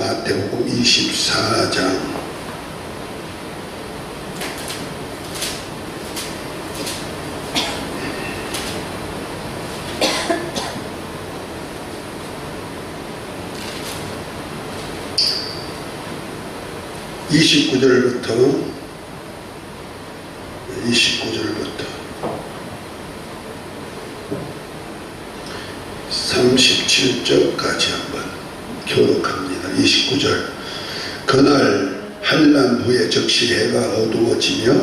마태복음 24장 29절부터 37절까지 한번 교독합니다. 29절. 그날 한란 후에 즉시 해가 어두워지며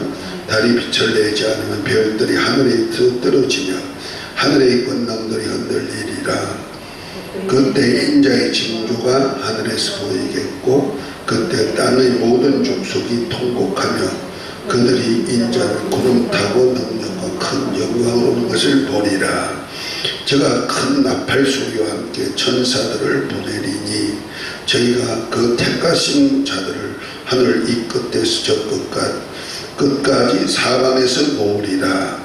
달이 빛을 내지 않으면 별들이 하늘에 떨어지며 하늘에 있던 놈들이 흔들리리라. 그때 인자의 징조가 하늘에서 보이겠고 그때 땅의 모든 족속이 통곡하며 그들이 인자를 구름 타고 능력과 큰 영광으로 오는 것을 보리라. 제가 큰 나팔 소리와 함께 천사들을 보내리니 저희가 그 택하신 자들을 하늘 이 끝에서 저 끝까지 사방에서 모으리라.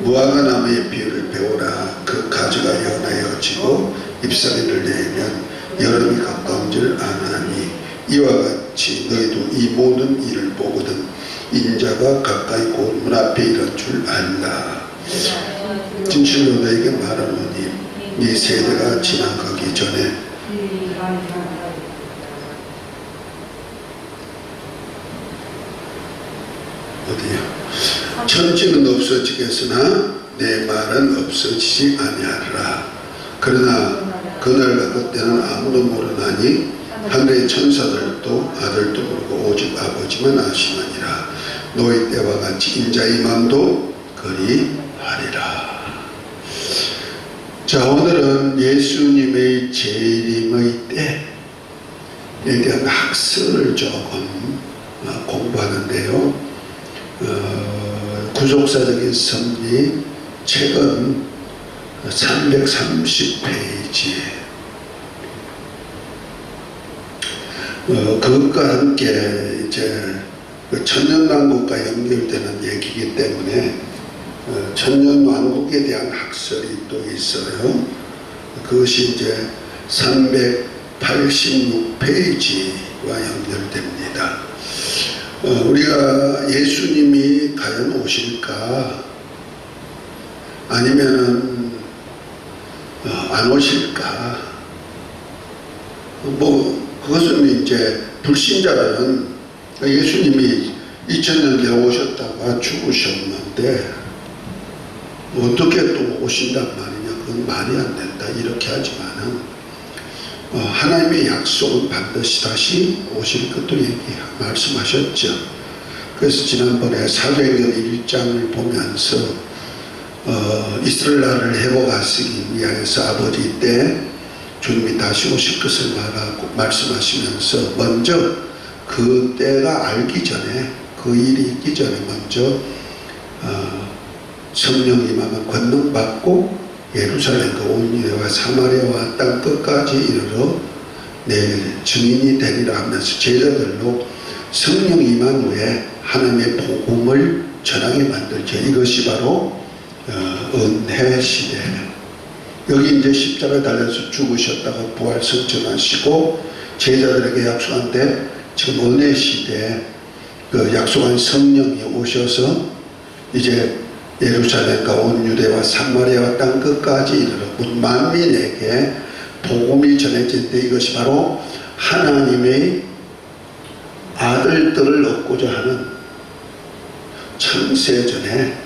무화과 나무의 비유를 배우라. 그 가지가 연하여지고 잎사귀를 내면 여름이 가까운 줄 아나니 이와 같이 너희도 이 모든 일을 보거든 인자가 가까이 곧 문 앞에 이른 줄 알라. 진실로 너에게 말하노니 이 세대가 지나가기 전에 어디요? 천지는 없어지겠으나 내 말은 없어지지 아니하리라. 그러나 그날과 그때는 아무도 모르나니 하늘의 천사들도 아들도 모르고 오직 아버지만 아시느니라. 노의 때와 같이 인자의 맘도 그리하리라. 자, 오늘은 예수님의 재림의 때에 대한 학설을 조금 공부하는데요. 구속사적인 섭리 책은 330페이지에 그것과 함께 이제 천년왕국과 연결되는 얘기이기 때문에 천년왕국에 대한 학설이 또 있어요. 그것이 이제 386페이지와 연결됩니다. 우리가 예수님이 과연 오실까 아니면은 안 오실까, 그것은 이제 불신자들은 예수님이 2000년 전에 오셨다가 죽으셨는데 어떻게 또 오신단 말이냐, 그건 말이 안 된다 이렇게 하지만은 하나님의 약속은 반드시 다시 오실 것도 말씀하셨죠. 그래서 지난번에 사도행전 1장을 보면서 이스라엘 나라를 회복하시기 위하여서 아버지 때 주님이 다시 오실 것을 말씀하시면서 먼저 그 때가 알기 전에, 그 일이 있기 전에 먼저 성령 임하면 권능받고 예루살렘과 온 유대와 사마리아와 땅 끝까지 이르러 내 증인이 되리라 하면서 제자들로 성령 임한 후에 하나님의 복음을 전하게 만들죠. 이것이 바로 은혜 시대. 여기 이제 십자가에 달려서 죽으셨다가 부활 승천하시고 제자들에게 약속한데 지금 은혜 시대에 그 약속한 성령이 오셔서 이제 예루살렘과 온 유대와 사마리아와 땅 끝까지 이르러 만민에게 복음이 전해질 때 이것이 바로 하나님의 아들들을 얻고자 하는 창세전에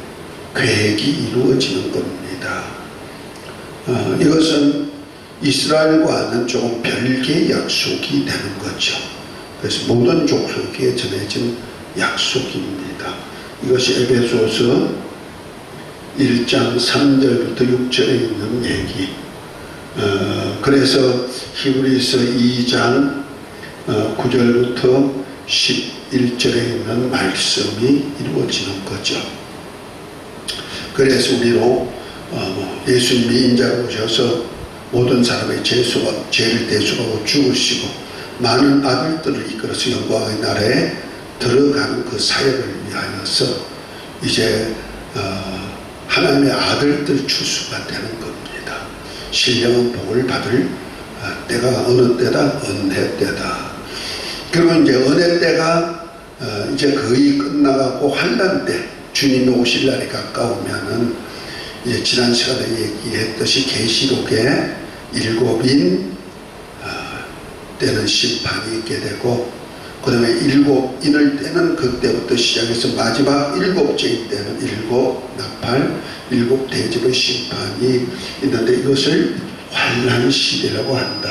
계획이 이루어지는 겁니다. 이것은 이스라엘과는 조금 별개의 약속이 되는 거죠. 그래서 모든 족속에 전해진 약속입니다. 이것이 에베소서 1장 3절부터 6절에 있는 얘기. 그래서 히브리서 2장 9절부터 11절에 있는 말씀이 이루어지는 거죠. 그래서 우리로 예수님이 인자로 오셔서 모든 사람의 죄를 대속하고 죽으시고 많은 아들들을 이끌어서 영광의 나라에 들어가는 그 사역을 위하여서 이제 하나님의 아들들 추수가 되는 겁니다. 신령한 복을 받을 때가 어느 때다? 은혜 때다. 그리고 이제 은혜 때가 이제 거의 끝나가고 환난 때, 주님이 오실 날이 가까우면은 이제 지난 시간에 얘기했듯이 계시록에 일곱인 때는 심판이 있게 되고, 그 다음에 일곱인을 때는 그때부터 시작해서 마지막 일곱째인 때는 일곱 나팔, 일곱 대접의 심판이 있는데, 이것을 환난시대라고 한다.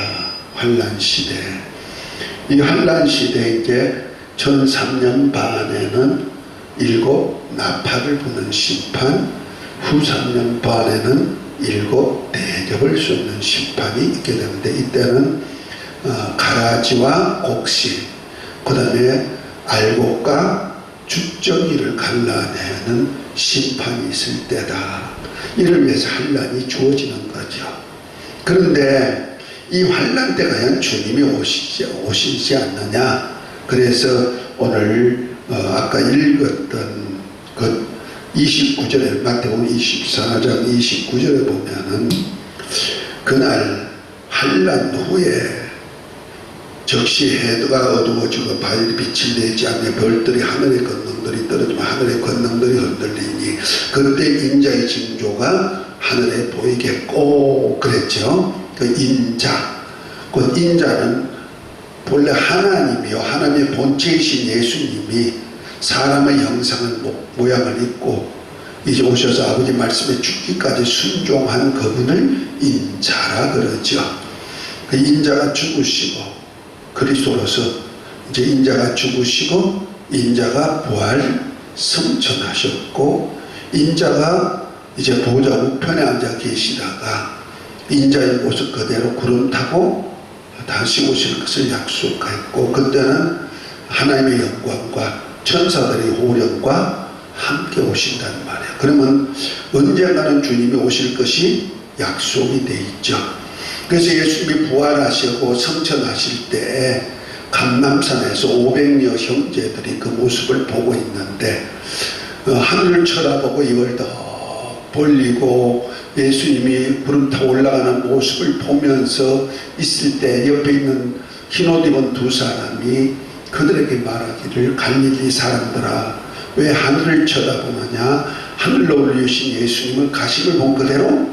환난시대. 이 환난시대에 이제 1003년 반에는 일곱 나팔을 부는 심판, 후 3년 반에는 일곱 대접을 쏟는 심판이 있게 되는데, 이때는 가라지와 곡식, 그 다음에 알곡과 죽정이를 갈라내는 심판이 있을 때다. 이를 위해서 환난이 주어지는 거죠. 그런데 이 환난 때 과연 주님이 오시지 않느냐? 그래서 오늘 아까 읽었던 그 29절에, 마태복음 24장 29절에 보면은 그날 환난 후에 적시 해가 어두워지고 바위 빛이 내지 않으며 별들이 하늘의 권능들이 떨어지며 하늘의 권능들이 흔들리니 그때 인자의 징조가 하늘에 보이겠고 그랬죠. 그 인자, 그 인자는 본래 하나님이요, 하나님의 본체이신 예수님이 사람의 형상을 모양을 입고 이제 오셔서 아버지 말씀에 죽기까지 순종한 그분을 인자라 그러죠. 그 인자가 죽으시고 그리스도로서 이제 인자가 죽으시고 인자가 부활 성천하셨고, 인자가 이제 보좌 우편에 앉아 계시다가 인자의 모습 그대로 구름 타고 다시 오실 것을 약속했고, 그때는 하나님의 영광과 천사들의 호령과 함께 오신다는 말이에요. 그러면 언젠가는 주님이 오실 것이 약속이 돼 있죠. 그래서 예수님이 부활하시고 성천하실 때 감람산에서 500여 형제들이 그 모습을 보고 있는데, 하늘을 쳐다보고 입을 더 벌리고 예수님이 구름 타고 올라가는 모습을 보면서 있을 때 옆에 있는 흰옷 입은 두 사람이 그들에게 말하기를, 갈릴리 사람들아 왜 하늘을 쳐다보느냐? 하늘로 올리신 예수님은 가시를 본 그대로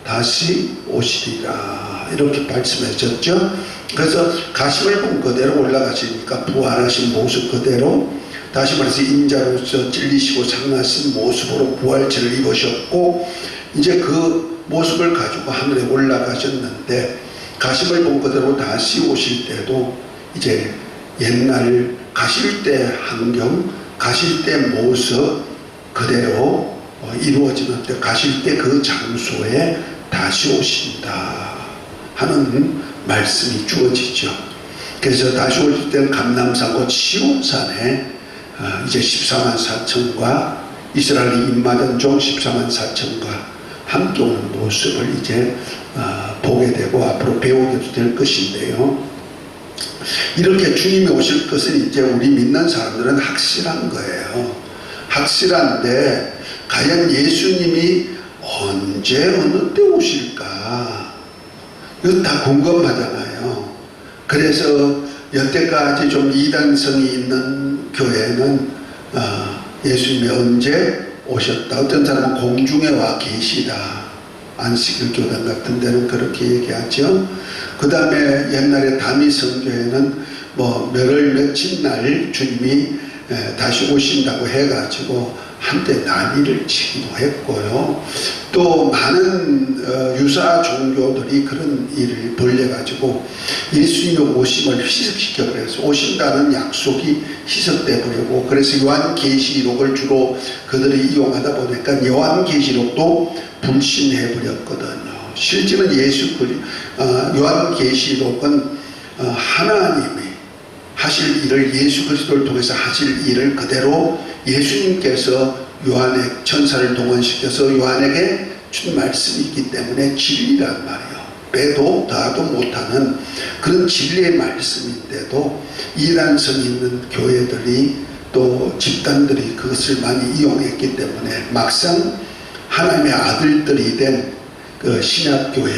다시 오시리라, 이렇게 말씀하셨죠. 그래서 가심을 본 그대로 올라가시니까 부활하신 모습 그대로, 다시 말해서 인자로서 찔리시고 상하신 모습으로 부활체를 입으셨고, 이제 그 모습을 가지고 하늘에 올라가셨는데, 가심을 본 그대로 다시 오실 때도 이제 옛날 가실 때 환경, 가실 때 모습 그대로 이루어지는데, 가실 때 그 장소에 다시 오신다 하는 말씀이 주어지죠. 그래서 다시 오실 때는 감람산 곧 시온산에 이제 14만 4천과 이스라엘이 입맞은 종 14만 4천과 함께 오는 모습을 이제 보게 되고 앞으로 배우게 될 것인데요. 이렇게 주님이 오실 것은 이제 우리 믿는 사람들은 확실한 거예요. 확실한데 과연 예수님이 언제 어느 때 오실까? 이거 다 궁금하잖아요. 그래서 여태까지 좀 이단성이 있는 교회는 예수님이 언제 오셨다, 어떤 사람은 공중에 와 계시다, 안식일 교단 같은 데는 그렇게 얘기하죠. 그 다음에 옛날에 다미성교회는 뭐 몇월 며칠 날 주님이 다시 오신다고 해가지고 한때 난리를 치기도 했고요. 또 많은 유사 종교들이 그런 일을 벌려가지고 예수님의 오심을 희석시켜버려서 오신다는 약속이 희석돼 버리고, 그래서 요한계시록을 주로 그들이 이용하다 보니까 요한계시록도 불신해버렸거든요. 실제는 요한계시록은 하나님이 하실 일을, 예수 그리스도를 통해서 하실 일을 그대로 예수님께서 요한의 천사를 동원시켜서 요한에게 준 말씀이 있기 때문에 진리란 말이에요. 빼도 더도 못하는 그런 진리의 말씀인데도 이단성이 있는 교회들이 또 집단들이 그것을 많이 이용했기 때문에 막상 하나님의 아들들이 된 그 신약교회,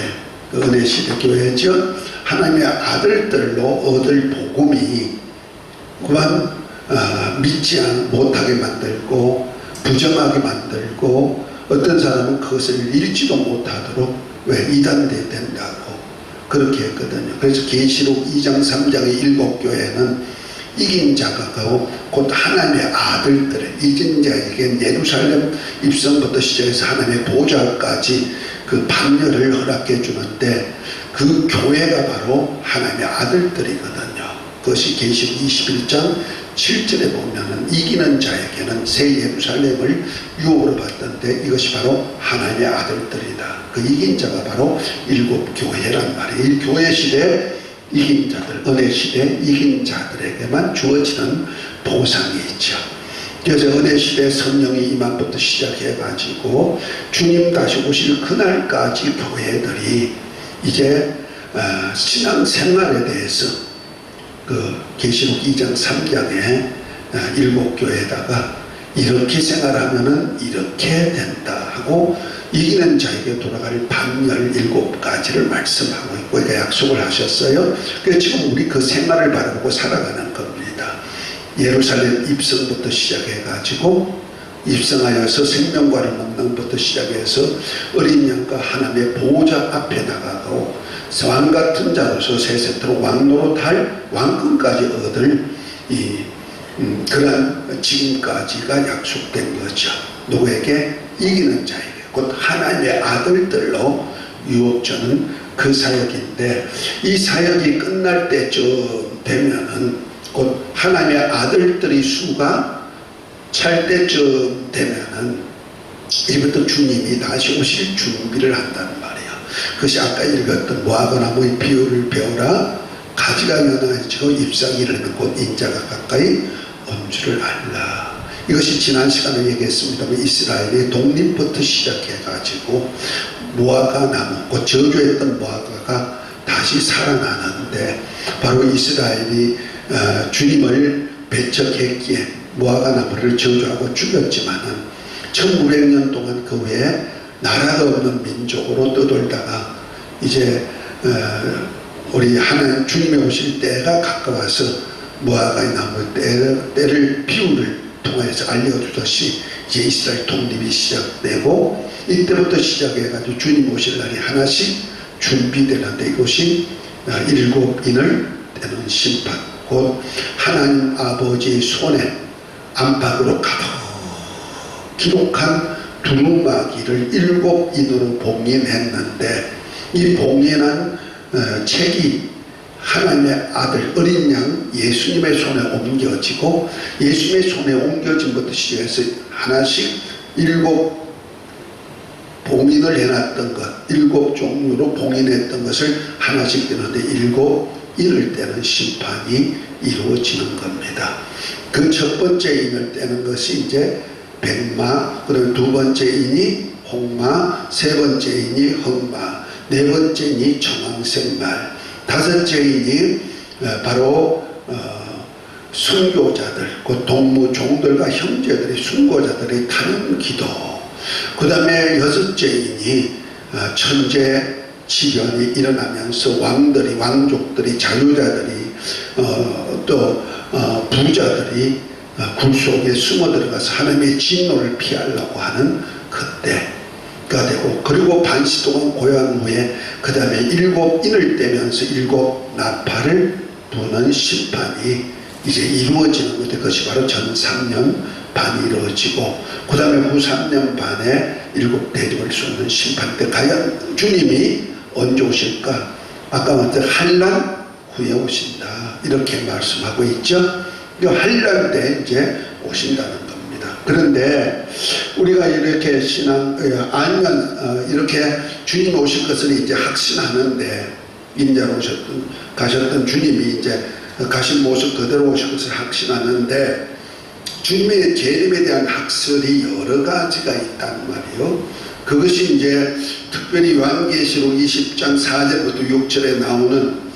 그 은혜시대 교회죠. 하나님의 아들들로 얻을 복음이 그만 믿지 못하게 만들고 부정하게 만들고 어떤 사람은 그것을 읽지도 못하도록 이단돼 된다고 그렇게 했거든요. 그래서 계시록 2장 3장의 7교회는 이긴 자가 곧 하나님의 아들들의 이긴 자에게 예루살렘 입성부터 시작해서 하나님의 보좌까지 그 방열을 허락해 주는데 그 교회가 바로 하나님의 아들들이거든요. 그것이 계시록 21장 7절에 보면은 이기는 자에게는 새 예루살렘을 유업으로 받던데 이것이 바로 하나님의 아들들이다. 그 이긴 자가 바로 7교회란 말이에요. 이 교회 시대 이긴 자들, 은혜 시대 이긴 자들에게만 주어지는 보상이 있죠. 그래서 은혜 시대 성령이 임함부터 시작해가지고 주님 다시 오실 그날까지 교회들이 이제 신앙 생활에 대해서 그 계시록 2장 3장에 7교회에다가 이렇게 생활하면은 이렇게 된다 하고 이기는 자에게 돌아갈 방열 7가지를 말씀하고 있고 그러니까 약속을 하셨어요. 그래서 지금 우리 그 생활을 바라보고 살아가는 겁니다. 예루살렘 입성부터 시작해가지고 입성하여서 생명과를 먹는 것부터 시작해서 어린 양과 하나님의 보호자 앞에 나가고 왕같은 자로서 세세토록 왕노릇할 왕권까지 얻을 그러한 지금까지가 약속된 거죠. 누구에게? 이기는 자에게 곧 하나님의 아들들로 유업주는 그 사역인데 이 사역이 끝날 때쯤 되면은 곧 하나님의 아들들의 수가 찰 때쯤 되면은 이부터 주님이 다시 오실 준비를 한다는 말이에요. 그것이 아까 읽었던 무화과나무의 비유를 배우라. 가지가 연하여지고 잎사귀 이르는 곧 인자가 가까이 온 줄을 알라. 이것이 지난 시간에 얘기했습니다만 이스라엘의 독립부터 시작해가지고 무화과나무, 곧 저주했던 무화과가 다시 살아나는데 바로 이스라엘이 주님을 배척했기에 무화과나무를 저주하고 죽였지만은 1900년 동안 그 후에 나라가 없는 민족으로 떠돌다가 이제 우리 하나님 주님이 오실 때가 가까워서 무화과의 나무 때를 비유를 통해서 알려주듯이 이제 이스라엘 독립이 시작되고 이때부터 시작해가지고 주님 오실 날이 하나씩 준비되는데 이것이 7인을 떼는 심판 곧 하나님 아버지의 손에 안팎으로 가득 기록한 두루마기를 7인으로 봉인했는데 이 봉인한 책이 하나님의 아들 어린 양 예수님의 손에 옮겨지고 예수님의 손에 옮겨진부터 시작해서 하나씩 7 봉인을 해놨던 것 7 종류로 봉인했던 것을 하나씩 떼는데 7인을 떼는 심판이 이루어지는 겁니다. 그 첫 번째 인을 떼는 것이 이제 백마, 그리고 두 번째 인이 홍마, 세 번째 인이 흑마, 네 번째 인이 청황색말, 다섯째 인이 바로 순교자들, 그 동무종들과 형제들의 순교자들의 타는 기도, 그 다음에 여섯째 인이 천재 지변이 일어나면서 왕들이, 왕족들이, 자유자들이 또 부자들이 굴 속에 숨어 들어가서 하나님의 진노를 피하려고 하는 그때가 되고 그리고 반시 동안 고요한 후에 그 다음에 7인을 떼면서 7 나팔을 부는 심판이 이제 이루어지는 것인데 그것이 바로 전 3년 반이 이루어지고 그 다음에 후 3년 반에 7 대접을 쏟는 심판 때 과연 주님이 언제 오실까? 아까 말했던 환난 후에 오신다 이렇게 말씀하고 있죠. 환난 때 이제 오신다는 겁니다. 그런데 우리가 이렇게 아니면 이렇게 주님 오실 것을 이제 확신하는데 인자로 가셨던 주님이 이제 가신 모습 그대로 오실 것을 확신하는데 주님의 재림에 대한 학설이 여러 가지가 있단 말이에요. 그것이 이제 특별히 요한계시록 20장 4절부터 6절에 나오는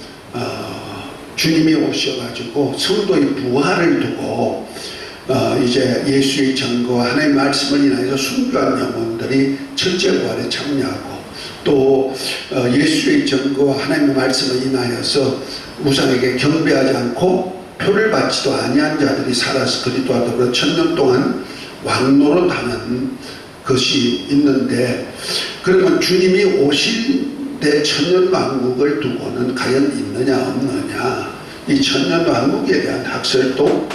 주님이 오셔가지고 성도의 부활을 두고 이제 예수의 증거와 하나님의 말씀을 인하여서 순교한 영혼들이 첫째 부활에 참여하고 또 예수의 증거와 하나님의 말씀을 인하여서 우상에게 경배하지 않고 표를 받지도 아니한 자들이 살아서 그리스도와 더불어 1000년 동안 왕노릇하는 것이 있는데, 그러면 주님이 오실 때 1000년 왕국을 두고는 과연 있느냐 없느냐, 이 1000년 왕국에 대한 학설도,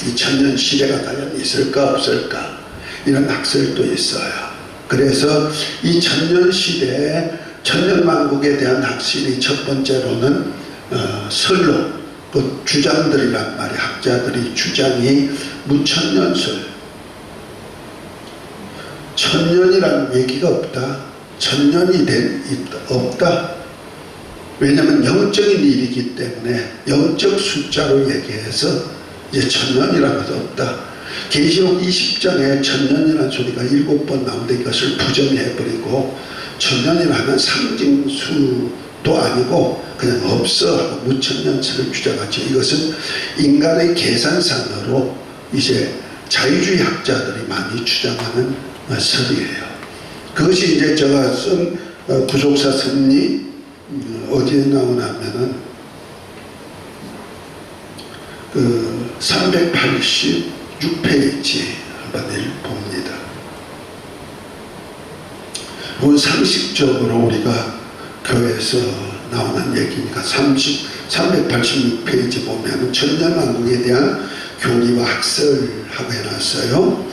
이 1000년 시대가 과연 있을까 없을까, 이런 학설도 있어요. 그래서 이 1000년 시대에 1000년 왕국에 대한 학설이 첫 번째로는 설로, 그 주장들이란 말이에요. 학자들이 주장이 무천년설, 1000년이라는 얘기가 없다, 1000년이 없다. 왜냐하면 영적인 일이기 때문에 영적 숫자로 얘기해서 이제 1000년이라는 것도 없다. 계시록 20장에 1000년이라는 소리가 7번 나오는데 이것을 부정해버리고 1000년이라는 상징수도 아니고 그냥 없어 하고 무천년설을 주장하죠. 이것은 인간의 계산상으로 이제 자유주의 학자들이 많이 주장하는 설이에요. 그것이 이제 제가 쓴 구속사 섭리 어디에 나오냐면은 그 386페이지 한번 봅니다. 오늘 상식적으로 우리가 교회에서 나오는 얘기니까 386페이지 보면 천년왕국에 대한 교리와 학설하고 해놨어요.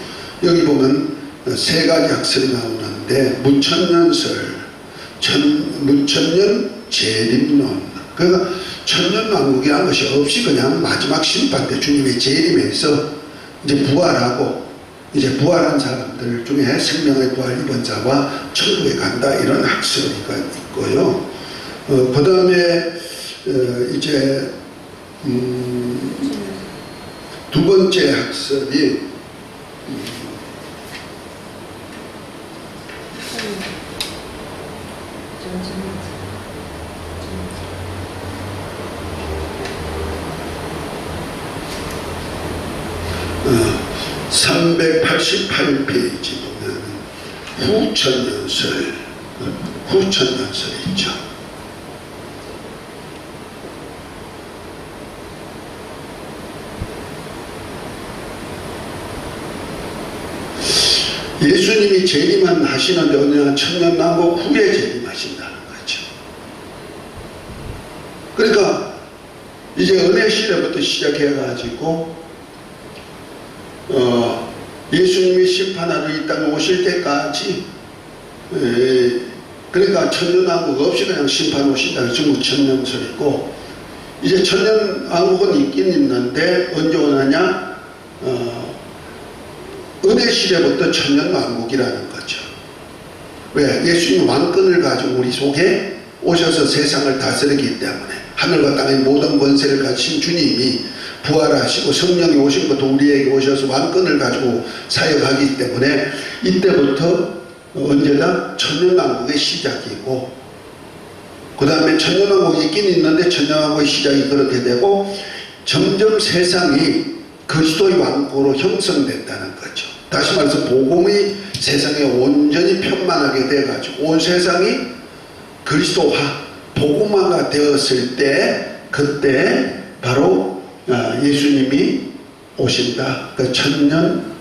여기 보면 세 가지 학설이 나오는데, 무천년설, 무천년 재림론. 그러니까 천년왕국이라는 것이 없이 그냥 마지막 심판 때 주님의 재림에서 이제 부활하고, 이제 부활한 사람들 중에 생명의 부활 입은 자와 천국에 간다, 이런 학설이가 있고요. 그 다음에 이제 두 번째 학설이 어, 388페이지 보면 후천년설, 후천년설이 있죠. 예수님이 재림만 하시는데 언제나 천년왕국 후에 재림하신다는 거죠. 그러니까 이제 은혜 시대부터 시작해가지고 예수님이 심판하러 이 땅에 오실 때까지, 그러니까 천년왕국 없이 그냥 심판 오신다는 중국 천년설이고, 이제 천년왕국은 있긴 있는데 언제 오느냐, 은혜 시대부터 천년왕국이라는 거죠. 왜? 예수님 왕권을 가지고 우리 속에 오셔서 세상을 다스리기 때문에, 하늘과 땅의 모든 권세를 가지신 주님이 부활하시고 성령이 오신 것도 우리에게 오셔서 왕권을 가지고 사역하기 때문에 이때부터 언제나 천년왕국의 시작이고, 그 다음에 천년왕국이 있긴 있는데 천년왕국의 시작이 그렇게 되고, 점점 세상이 그리스도의 왕국으로 형성된다는 거죠. 다시 말해서 복음이 세상에 온전히 편만하게 돼가지고 온 세상이 그리스도화, 복음화가 되었을 때, 그때 바로 예수님이 오신다. 그 천년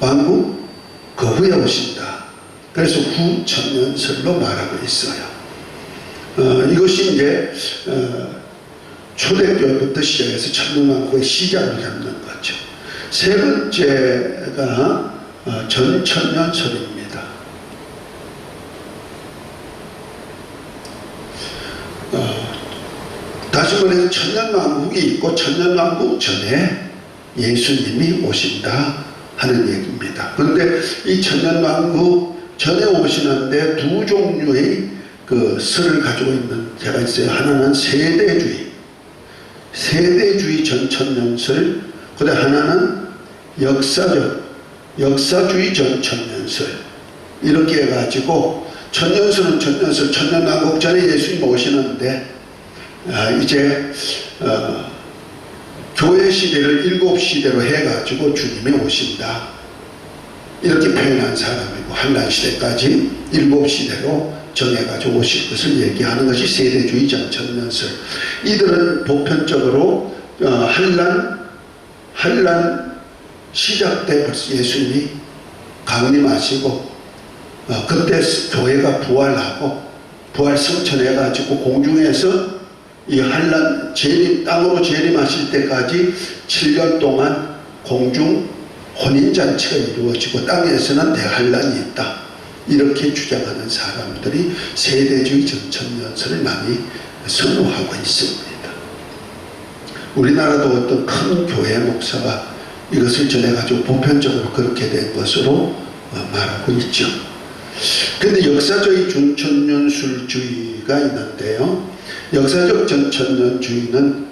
왕국 그 후에 오신다. 그래서 후천년설로 말하고 있어요. 이것이 이제 초대교회부터 시작해서 천년왕국의 시작을 잡는 거죠. 세 번째가 전천년설입니다. 다시 말해서 천년왕국이 있고 천년왕국 전에 예수님이 오신다 하는 얘기입니다. 그런데 이 천년왕국 전에 오시는데 두 종류의 그 설을 가지고 있는 제가 있어요. 하나는 세대주의 전천년설, 그다음 하나는 역사주의 전천년설, 이렇게 해가지고 천년설은 천년왕국 전에 예수님 오시는데, 이제 교회 시대를 7시대로 해가지고 주님이 오신다. 이렇게 표현한 사람이고 환란 시대까지 7시대로 정해가지고 오실 것을 얘기하는 것이 세대주의 전천년설. 이들은 보편적으로 환란 시작 때 벌써 예수님이 강림하시고 그때 교회가 부활하고 부활 승천해가지고 공중에서 이 환란 땅으로 재림하실 때까지 7년 동안 공중 혼인잔치가 이루어지고 땅에서는 대환란이 있다. 이렇게 주장하는 사람들이 세대주의 전천년설을 많이 선호하고 있습니다. 우리나라도 어떤 큰 교회 목사가 이것을 전해가지고 보편적으로 그렇게 된 것으로 말하고 있죠. 그런데 역사적인 전천년술주의가 있는데요. 역사적 전천년주의는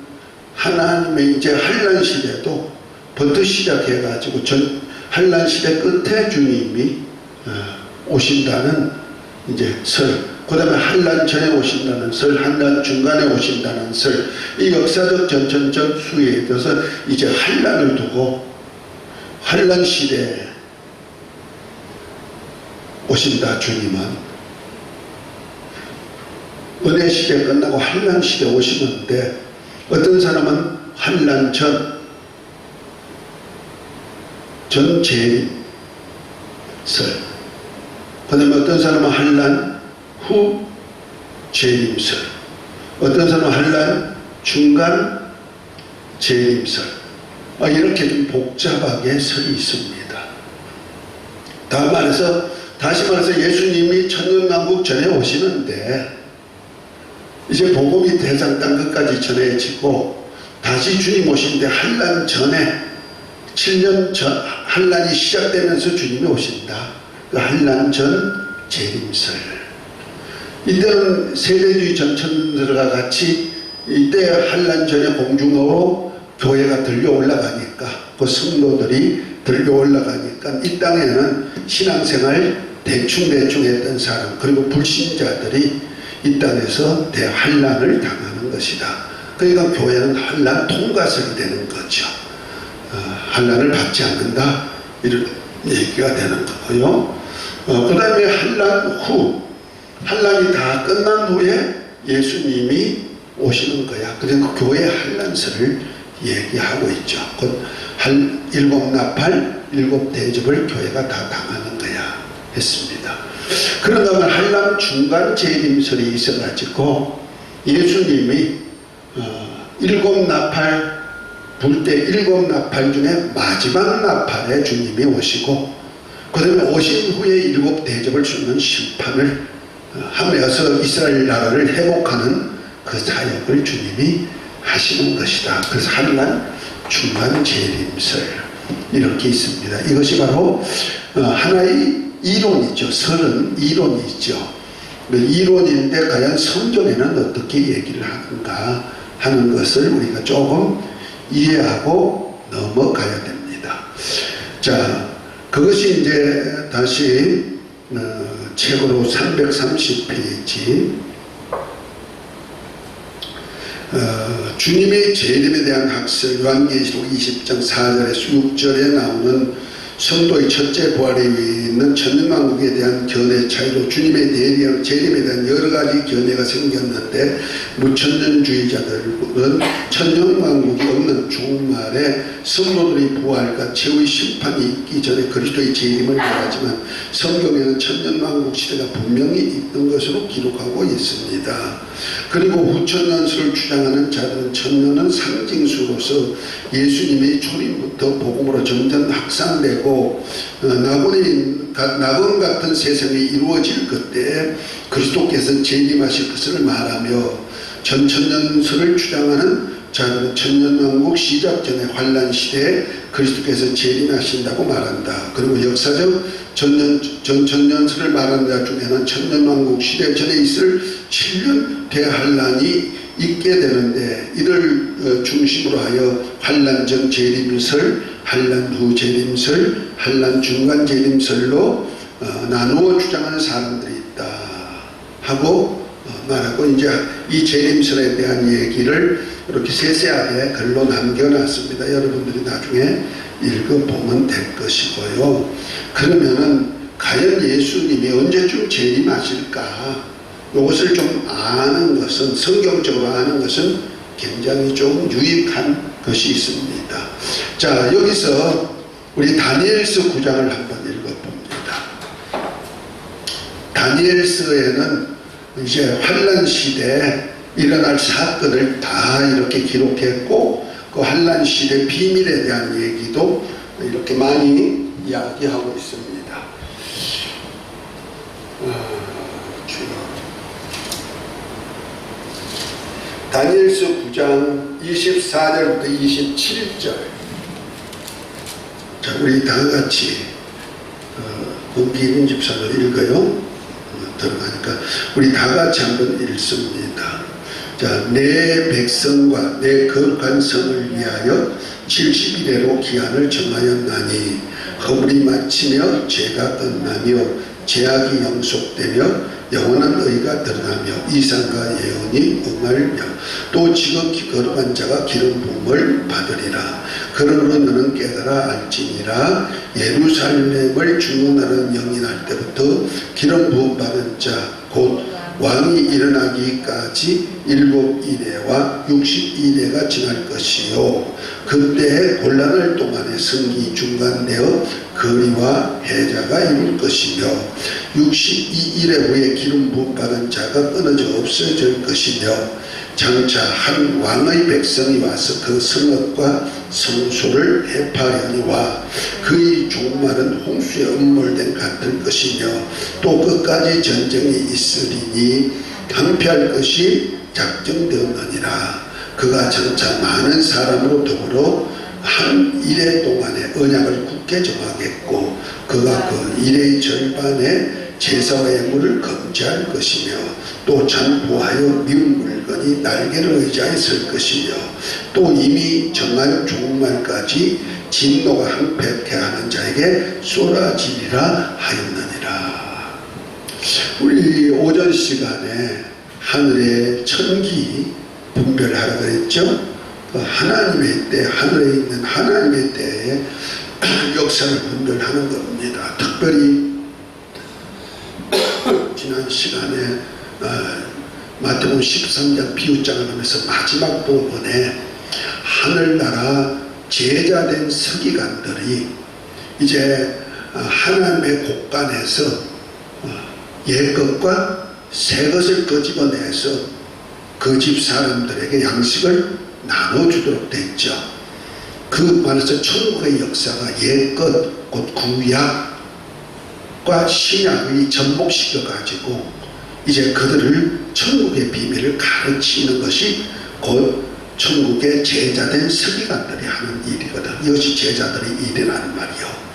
하나님의 이제 환란 시대도 부터 시작해가지고 환란 시대 끝에 주님이 오신다는 이제 설, 그 다음에 환란 전에 오신다는 설, 환란 중간에 오신다는 설, 이 역사적 전천적 수에 있어서 이제 환란을 두고 환란 시대에 오신다. 주님은 은혜 시대 끝나고 환란 시대 오시는데 어떤 사람은 환란 전 재림 설, 그 다음에 어떤 사람은 환란 후 재림설, 어떤 사람은 환란 중간 재림설, 이렇게 좀 복잡하게 설이 있습니다. 다시 말해서 예수님이 천년왕국 전에 오시는데 이제 복음이 대상 땅 끝까지 전해지고 다시 주님 오시는데 환란 전에 7년 전 환란이 시작되면서 주님이 오신다. 그 환란 전 재림설. 이때는 세대주의 전천들과 같이 이때 환란 전에 공중으로 교회가 들려 올라가니까 그 성도들이 들려 올라가니까 이 땅에는 신앙생활 대충 했던 사람 그리고 불신자들이 이 땅에서 대환란을 당하는 것이다. 그러니까 교회는 환란 통과설이 되는 거죠. 환란을 받지 않는다 이런 얘기가 되는 거고요. 그 다음에 환란이 다 끝난 후에 예수님이 오시는 거야. 그래서 교회 환란설을 얘기하고 있죠. 곧 7나팔 7대접을 교회가 다 당하는 거야 했습니다. 그런가 하면 환란 중간 재림설이 있어가지고 예수님이 7나팔 불 때 7나팔 중에 마지막 나팔에 주님이 오시고 그 다음에 오신 후에 7대접을 주는 심판을 하면서 이스라엘 나라를 회복하는 그 사역을 주님이 하시는 것이다. 그래서 환란 중간 재림설 이렇게 있습니다. 이것이 바로 하나의 이론이죠. 설은 이론이죠. 이론인데 과연 성경에는 어떻게 얘기를 하는가 하는 것을 우리가 조금 이해하고 넘어가야 됩니다. 자, 그것이 이제 다시 책으로 330페이지 주님의 재림에 대한 학설 요한계시록 20장 4절에서 6절에 나오는 성도의 첫째 부활에 있는 천년왕국에 대한 견해 차이로 주님의 재림에 대한 여러 가지 견해가 생겼는데 무천년주의자들은 천년왕국이 없는 종말에 성도들의 부활과 최후의 심판이 있기 전에 그리스도의 재림을 말하지만 성경에는 천년왕국 시대가 분명히 있던 것으로 기록하고 있습니다. 그리고 후천년설을 주장하는 자들은 천년은 상징수로서 예수님의 초림부터 복음으로 점점 확산되고 낙원 같은 세상이 이루어질 그때 그리스도께서 재림하실 것을 말하며 전천년설을 주장하는 자들은 천년왕국 시작 전에 환란 시대에 그리스도께서 재림하신다고 말한다. 그리고 역사적 전천년설을 말하는 자 중에는 천년왕국 시대 전에 있을 7년 대환란이 있게 되는데 이를 중심으로 하여 환란 전 재림설, 환란 후 재림설, 환란 중간 재림설로 나누어 주장하는 사람들이 있다 하고 말하고 이제 이 재림설에 대한 얘기를 이렇게 세세하게 글로 남겨놨습니다. 여러분들이 나중에 읽어보면 될 것이고요. 그러면은 과연 예수님이 언제쯤 재림하실까? 이것을 좀 아는 것은, 성경적으로 아는 것은 굉장히 좀 유익한 것이 있습니다. 자, 여기서 우리 다니엘서 9장을 한번 읽어봅니다. 다니엘서에는 이제 환란 시대에 일어날 사건을 다 이렇게 기록했고, 그 환란 시대 비밀에 대한 얘기도 이렇게 많이 이야기하고 있습니다. 다니엘서 9장 24절부터 27절. 자, 우리 다 같이 권기인 집사도 읽어요. 들어가니까 우리 다 같이 한번 읽습니다. 자, 내 백성과 내 거룩한 성을 위하여 70일에로 기한을 정하였나니 허물이 마치며 죄가 끝나며 죄악이 영속되며 영원한 의가 드러나며 이상과 예언이 응하며 또 지극히 거룩한 자가 기름 부음을 받으리라. 그러므로 너는 깨달아 알지니라. 예루살렘을 주문하는 영이 날 때부터 기름 부음 받은 자 곧 왕이 일어나기까지 7이레와 60이레가 지날 것이요 그때의 곤란할 동안에 성기 중간되어 거리와 해자가 이룰 것이며 62일에 후에 기름 부음 받은 자가 끊어져 없어질 것이며 장차 한 왕의 백성이 와서 그 성읍과 성소를 해파하려니와 그의 종말은 홍수에 음몰된 같을 것이며 또 끝까지 전쟁이 있으리니 항폐할 것이 작정되었느니라. 그가 장차 많은 사람으로 더불어 한 일해 동안에 언약을 굳게 정하겠고 그가 그 일의 절반에 제사와 예물을 금지할 것이며 또 잔부하여 미운 물건이 날개를 의지하여 설 것이며 또 이미 정한 종말까지 진노가 항폐케 하는 자에게 쏟아지리라 하였느니라. 우리 오전 시간에 하늘의 천기 분별하라 그랬죠. 하나님의 때, 하늘에 있는 하나님의 때에 역사를 분별하는 겁니다. 특별히 지난 시간에 마태복음 13장 비유장을 하면서 마지막 부분에 하늘나라 제자된 서기관들이 이제 하나님의 곳간에서 옛것과 새것을 끄집어내서 그 집 사람들에게 양식을 나눠주도록 됐죠. 그 말에서 천국의 역사가 옛것 곧 구약과 신약의 접목시켜 가지고 이제 그들을 천국의 비밀을 가르치는 것이 곧 천국의 제자된 서기관들이 하는 일이거든. 이것이 제자들의 일이라는 말이요.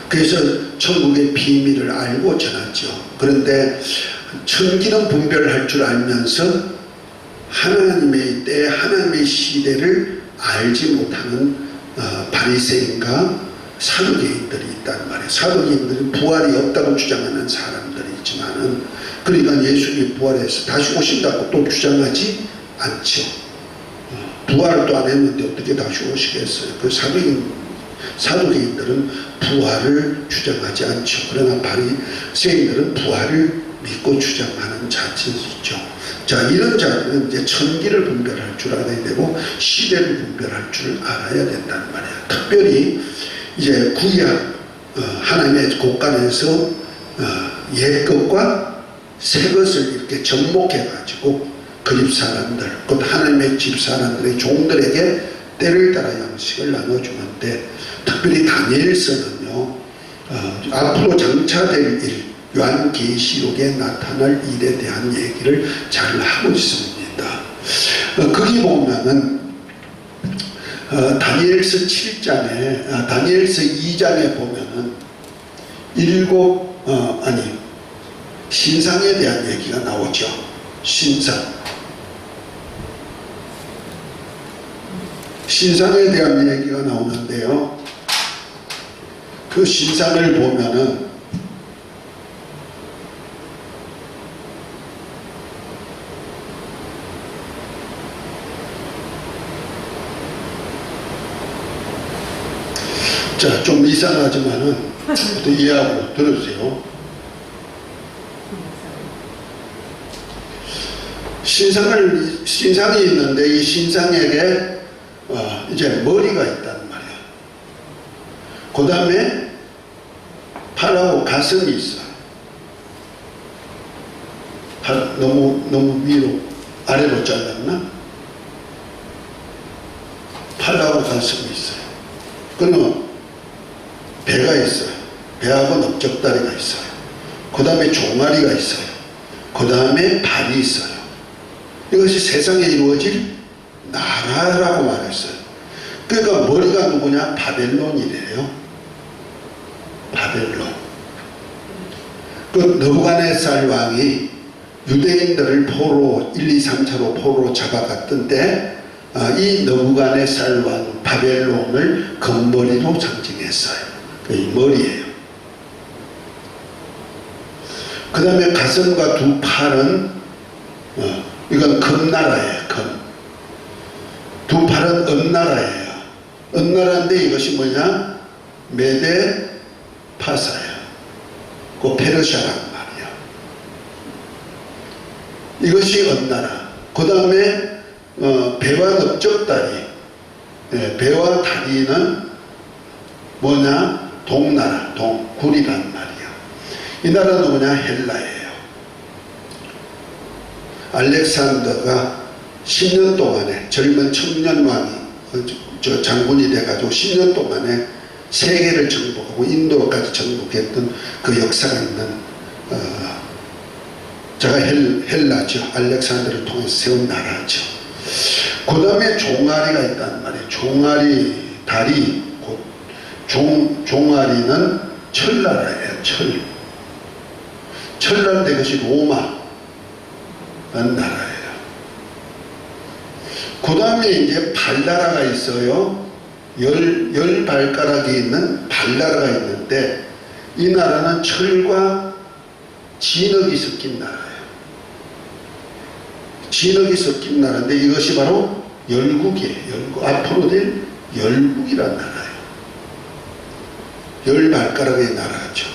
그래서 천국의 비밀을 알고 전하죠. 그런데 천기는 분별할 줄 알면서 하나님의 때, 하나님의 시대를 알지 못하는 바리새인과 사두개인들이 있단 말이에요. 사두개인들은 부활이 없다고 주장하는 사람들이 있지만은 그러니까 예수님이 부활해서 다시 오신다고 또 주장하지 않죠. 부활도 안 했는데 어떻게 다시 오시겠어요? 그 사두개인들은 부활을 주장하지 않죠. 그러나 바리새인들은 부활을 믿고 주장하는 자체이죠. 자, 이런 자들은 이제 천기를 분별할 줄 알아야 되고 시대를 분별할 줄 알아야 된다는 말이에요. 특별히 이제 구약 하나님의 곳간에서 옛것과 새것을 이렇게 접목해 가지고 그 집 사람들, 곧 하나님의 집 사람들의 종들에게 때를 따라 양식을 나눠주는데 특별히 다니엘서는요 앞으로 장차될 일 요한계시록에 나타날 일에 대한 얘기를 잘 하고 있습니다. 거기 보면은 다니엘서 7장에 다니엘서 2장에 보면은 신상에 대한 얘기가 나오죠. 신상에 대한 얘기가 나오는데요. 그 신상을 보면은 자, 좀 이상하지만은 또 이해하고 들어주세요. 신상이 있는데 이 신상에게 이제 머리가 있단 말이야. 그 다음에 팔하고 가슴이 있어. 너무 위로 아래로 잘랐나? 팔하고 가슴이 있어요. 그러면 배가 있어요. 배하고 넓적다리가 있어요. 그 다음에 종아리가 있어요. 그 다음에 발이 있어요. 이것이 세상에 이루어질 나라라고 말했어요. 그러니까 머리가 누구냐? 바벨론이래요. 바벨론. 그 느부갓네살 왕이 유대인들을 포로 1, 2, 3차로 포로로 잡아갔던 때 이 느부갓네살 왕 바벨론을 금머리로 상징했어요. 이 머리예요. 그 다음에 가슴과 두 팔은 이건 금나라예요. 두 팔은 은나라예요. 은나라인데 이것이 뭐냐? 메데 파사예요. 그 페르시아란 말이야. 이것이 은나라. 그 다음에 배와 넓적다리. 배와 다리는 뭐냐? 동나라, 굴이란 말이야. 이 나라는 뭐냐? 헬라예요. 알렉산더가 10년 동안에 젊은 청년 왕이 장군이 돼가지고 10년 동안에 세계를 정복하고 인도까지 정복했던 그 역사가 있는 제가 헬라죠. 알렉산더를 통해서 세운 나라죠. 그 다음에 종아리가 있단 말이에요. 종아리, 다리, 종아리는 철나라예요. 철나라인데 그것이 로마 나라예요. 그 다음에 이제 발나라가 있어요. 열 발가락이 있는 발나라가 있는데 이 나라는 철과 진흙이 섞인 나라예요. 진흙이 섞인 나라인데 이것이 바로 열국이에요. 앞으로 될 열국이란 나라예요. 열 발가락의 나라죠.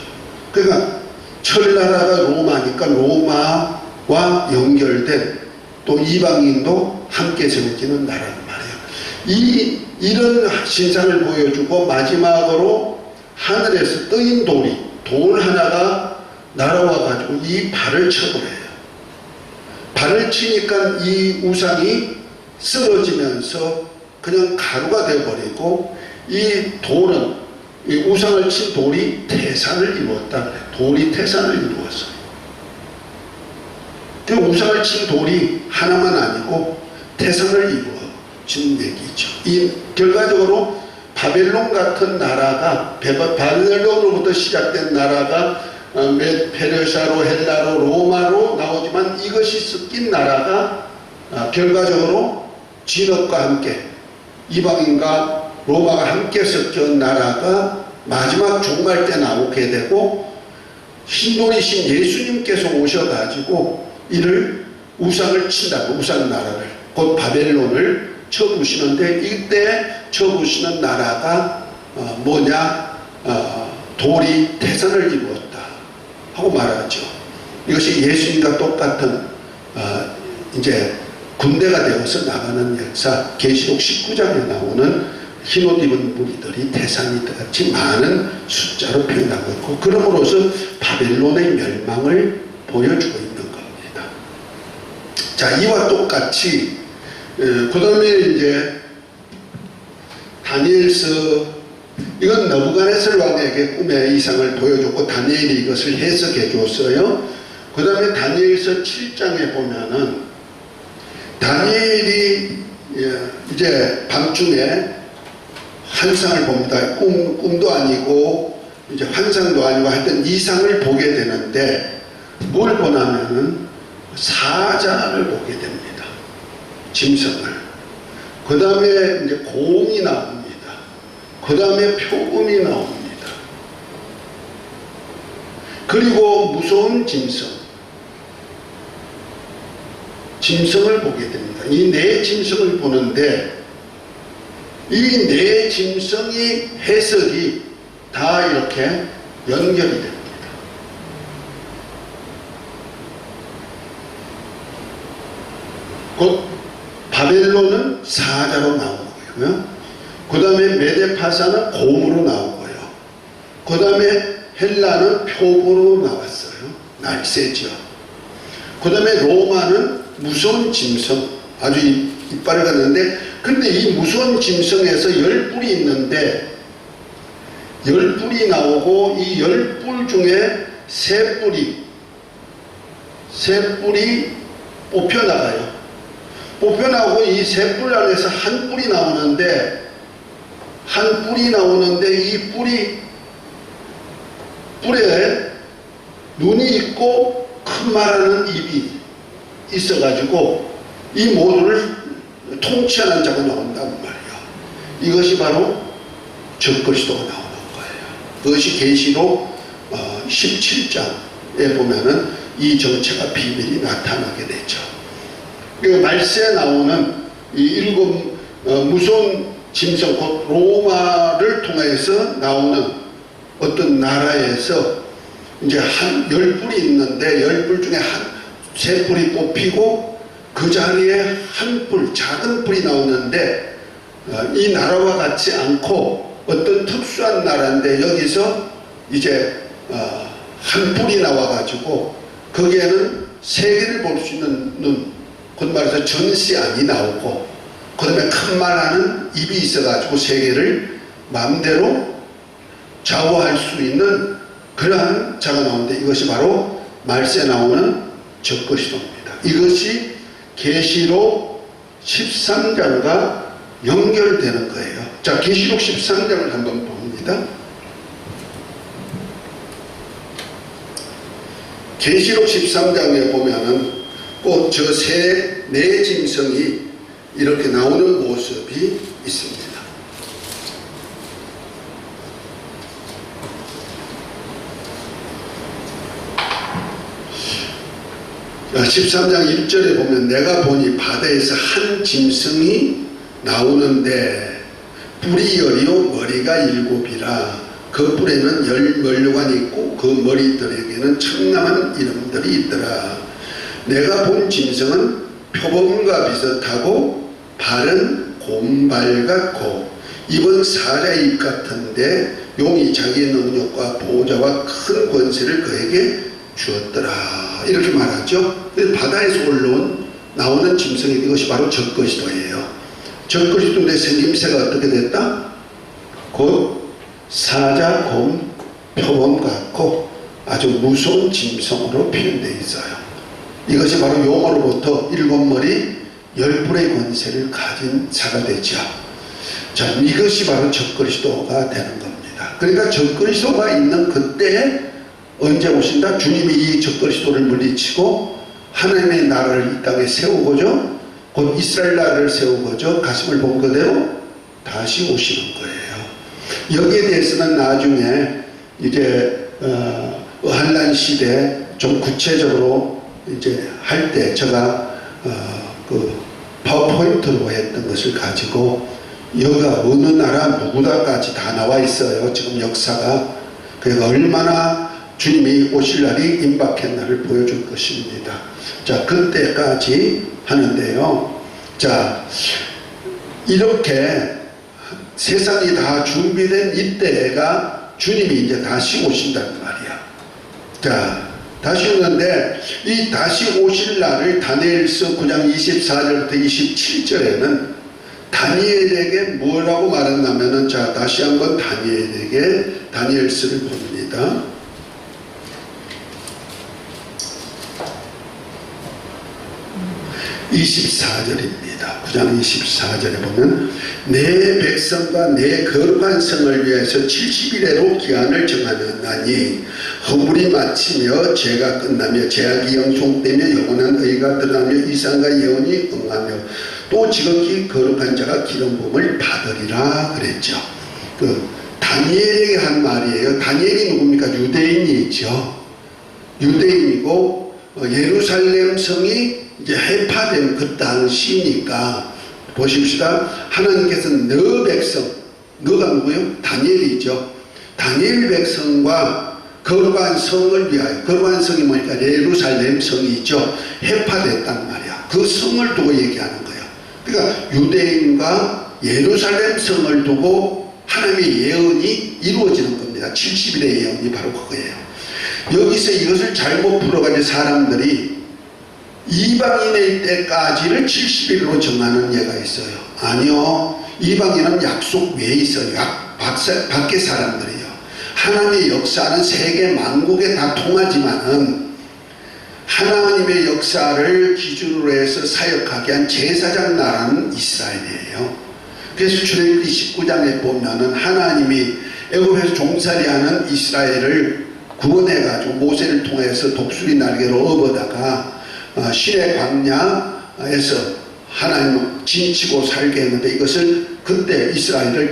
그러니까 철나라가 로마니까 로마와 연결된 또 이방인도 함께 세워지는 나라란 말이에요. 이런 신상을 보여주고 마지막으로 하늘에서 떠인 돌 하나가 날아와 가지고 이 발을 쳐버려요. 발을 치니까 이 우상이 쓰러지면서 그냥 가루가 되어버리고 이 우상을 친 돌이 태산을 이루었다 그래요. 돌이 태산을 이루었어요. 그 우상을 친 돌이 하나만 아니고 태산을 이루어진 얘기죠. 결과적으로 바벨론 같은 나라가 바벨론으로부터 시작된 나라가 페르시아로 헬라로 로마로 나오지만 이것이 섞인 나라가 결과적으로 진흙과 함께 이방인과 로마가 함께 섞인 나라가 마지막 종말 때 나오게 되고 신동이신 예수님께서 오셔가지고 이를 우상을 친다고 우상 나라를 곧 바벨론을 쳐부시는데 이때 쳐부시는 나라가 돌이 태산을 이루었다 하고 말하죠. 이것이 예수님과 똑같은 이제 군대가 되어서 나가는 역사 계시록 19장에 나오는 흰옷 입은 무리들이 태산이 같이 많은 숫자로 표현하고 있고 그러므로서 바벨론의 멸망을 보여주고 있는 겁니다. 자, 이와 똑같이 그 다음에 이제 다니엘서 이건 느부갓네살 왕에게 꿈의 이상을 보여줬고 다니엘이 이것을 해석해 줬어요. 그 다음에 다니엘서 7장에 보면은 다니엘이 이제 밤중에 환상을 봅니다. 꿈도 아니고 이제 환상도 아니고 하여튼 이상을 보게 되는데 뭘 보냐면은 사자를 보게 됩니다. 짐승을. 그 다음에 이제 곰이 나옵니다. 그 다음에 표범이 나옵니다. 그리고 무서운 짐승을 보게 됩니다. 이 네 짐승을 보는데 이 네 네 짐승이 해석이 다 이렇게 연결이 됩니다. 곧 바벨론은 사자로 나온 거고요. 그 다음에 메데파사는 곰으로 나오고요. 그 다음에 헬라는 표고로 나왔어요. 날쌔죠. 그 다음에 로마는 무서운 짐승, 아주 이빨을 갖는데, 근데 이 무서운 짐승에서 10뿔이 있는데 10뿔이 나오고 이 10뿔 중에 3뿔이 뽑혀나가요. 뽑혀나오고 이 3뿔 안에서 한 뿔이 나오는데 이 뿔에 눈이 있고 큰 말하는 입이 있어가지고 이 모두를 통치하는 자가 나온단 말이에요. 이것이 바로 적그리스도가 나오는 거예요. 그것이 계시록 17장에 보면은 이 정체가 비밀이 나타나게 되죠. 말세에 나오는 이 7 무서운 짐승, 곧 로마를 통해서 나오는 어떤 나라에서 이제 한 10뿔이 있는데 10뿔 중에 3뿔이 뽑히고 그 자리에 한 뿔, 작은 뿔이 나오는데 이 나라와 같지 않고 어떤 특수한 나라인데 여기서 이제 한 뿔이 나와가지고 거기에는 세계를 볼 수 있는 눈, 곧 말해서 전시안이 나오고 그 다음에 큰 말하는 입이 있어가지고 세계를 마음대로 좌우할 수 있는 그러한 자가 나오는데 이것이 바로 말세에 나오는 적그리스도입니다. 이것이 계시록 13장과 연결되는 거예요. 자, 계시록 13장을 한번 봅니다. 계시록 13장에 보면은 꼭 저 네 짐승이 이렇게 나오는 모습이 있습니다. 13장 1절에 보면 내가 보니 바다에서 한 짐승이 나오는데 뿔이 10이요 머리가 7이라 그 뿔에는 10면류관이 있고 그 머리들에게는 청량한 이름들이 있더라. 내가 본 짐승은 표범과 비슷하고 발은 곰발 같고 입은 사자의 입 같은데 용이 자기의 능력과 보호자와 큰 권세를 그에게 주었더라. 이렇게 말하죠. 바다에서 나오는 짐승이 이것이 바로 적그리스도예요. 적그리스도의 생김새가 어떻게 됐다? 곧 사자, 곰, 표범 같고 아주 무서운 짐승으로 표현되어 있어요. 이것이 바로 용어로부터 7머리 10뿔의 권세를 가진 자가 되죠. 자, 이것이 바로 적그리스도가 되는 겁니다. 그러니까 적그리스도가 있는 그때에 언제 오신다? 주님이 이 적그리스도를 물리치고 하나님의 나라를 이 땅에 세우고죠. 곧 이스라엘 나라를 세우고죠. 가슴을 본 그대로 다시 오시는 거예요. 여기에 대해서는 나중에 이제 한란 시대 좀 구체적으로 이제 할 때 제가 그 파워포인트로 했던 것을 가지고 여기가 어느 나라 누구다까지 다 나와 있어요. 지금 역사가. 그러니까 얼마나 주님이 오실 날이 임박했나를 보여줄 것입니다. 자, 그때까지 하는데요. 자, 이렇게 세상이 다 준비된 이때가 주님이 이제 다시 오신다는 말이야. 자, 다시 오는데 이 다시 오실 날을 다니엘서 9장 24절부터 27절에는 다니엘에게 뭐라고 말했냐면은, 자, 다시 한번 다니엘에게 다니엘서를 봅니다. 24절입니다. 9장 24절에 보면 내 백성과 내 거룩한 성을 위해서 70일에로 기한을 정하였나니 허물이 마치며 죄가 끝나며 제약이 영통되며 영원한 의가 드러나며 이상과 예언이 응하며 또 지극히 거룩한 자가 기름 부음을 받으리라 그랬죠. 그 다니엘에게 한 말이에요. 다니엘이 누굽니까? 유대인이죠. 유대인이고 예루살렘 성이 이제 해파된 그 당시니까 보십시다. 하나님께서는 너 백성, 너가 누구요? 다니엘이죠. 다니엘 백성과 거룩한 성을 위하여, 거룩한 성이 뭐니까 예루살렘 성이죠. 해파됐단 말이야. 그 성을 두고 얘기하는 거예요. 그러니까 유대인과 예루살렘 성을 두고 하나님의 예언이 이루어지는 겁니다. 70일의 예언이 바로 그거예요. 여기서 이것을 잘못 풀어가지고 사람들이 이방인의 때까지를 70일로 정하는 예가 있어요. 아니요. 이방인은 약속 외에 있어요. 밖에 사람들이요. 하나님의 역사는 세계 만국에 다 통하지만은 하나님의 역사를 기준으로 해서 사역하게 한 제사장 나라는 이스라엘이에요. 그래서 출애굽기 19장에 보면은 하나님이 애굽에서 종살이하는 이스라엘을 구원해가지고 모세를 통해서 독수리 날개로 업어다가 시내 광야에서 하나님 진치고 살게 했는데, 이것을 그때 이스라엘을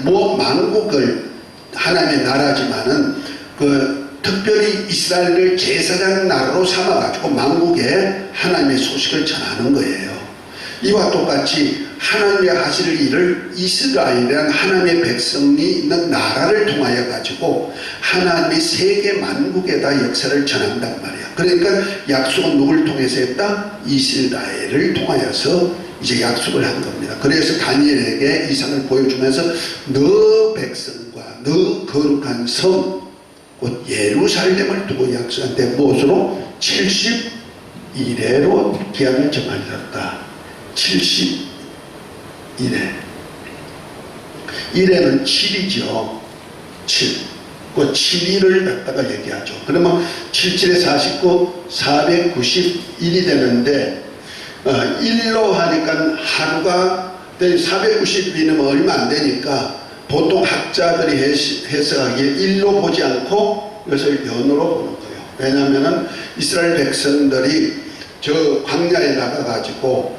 만국을 하나님의 나라지만은 특별히 이스라엘을 제사장 나라로 삼아가지고 만국에 하나님의 소식을 전하는 거예요. 이와 똑같이 하나님의 하실 일을 이스라엘이란 하나님의 백성이 있는 나라를 통하여 가지고 하나님의 세계 만국에다 역사를 전한단 말이야. 그러니까 약속은 누굴 통해서 했다? 이스라엘을 통하여서 이제 약속을 한 겁니다. 그래서 다니엘에게 이상을 보여주면서 너 백성과 너 거룩한 성 곧 예루살렘을 두고 약속한데 무엇으로? 70일에로 기한을 정하였다. 70일에. 1에는 7이죠. 7. 그 7일을 갖다가 얘기하죠. 그러면 77에 49, 491이 되는데 1로 하니까 하루가 490이면 얼마 안 되니까 보통 학자들이 해석하기에 1로 보지 않고 이것을 연으로 보는 거예요. 왜냐하면 이스라엘 백성들이 저 광야에 나가가지고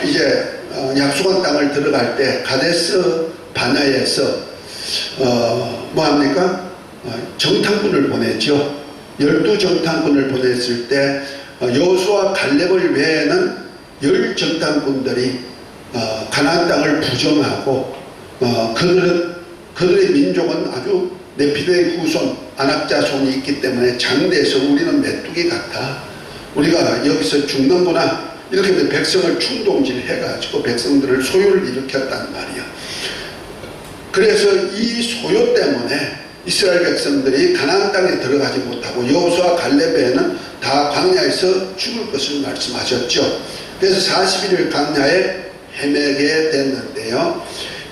이제 약속한 땅을 들어갈 때 가데스 바네아에서 뭐합니까? 정탐꾼을 보냈죠. 12정탐꾼을 보냈을 때 여호수아 갈렙을 외에는 10정탐꾼들이 가나안 땅을 부정하고 그들의 민족은 아주 네피도의 후손 안악자손이 있기 때문에 장대에서 우리는 메뚜기 같아, 우리가 여기서 죽는구나, 이렇게 백성을 충동질 해가지고 백성들을 소요를 일으켰단 말이야. 그래서 이 소요 때문에 이스라엘 백성들이 가나안 땅에 들어가지 못하고 여호수아 갈렙에는 다 광야에서 죽을 것을 말씀하셨죠. 그래서 40일을 광야에 헤매게 됐는데요.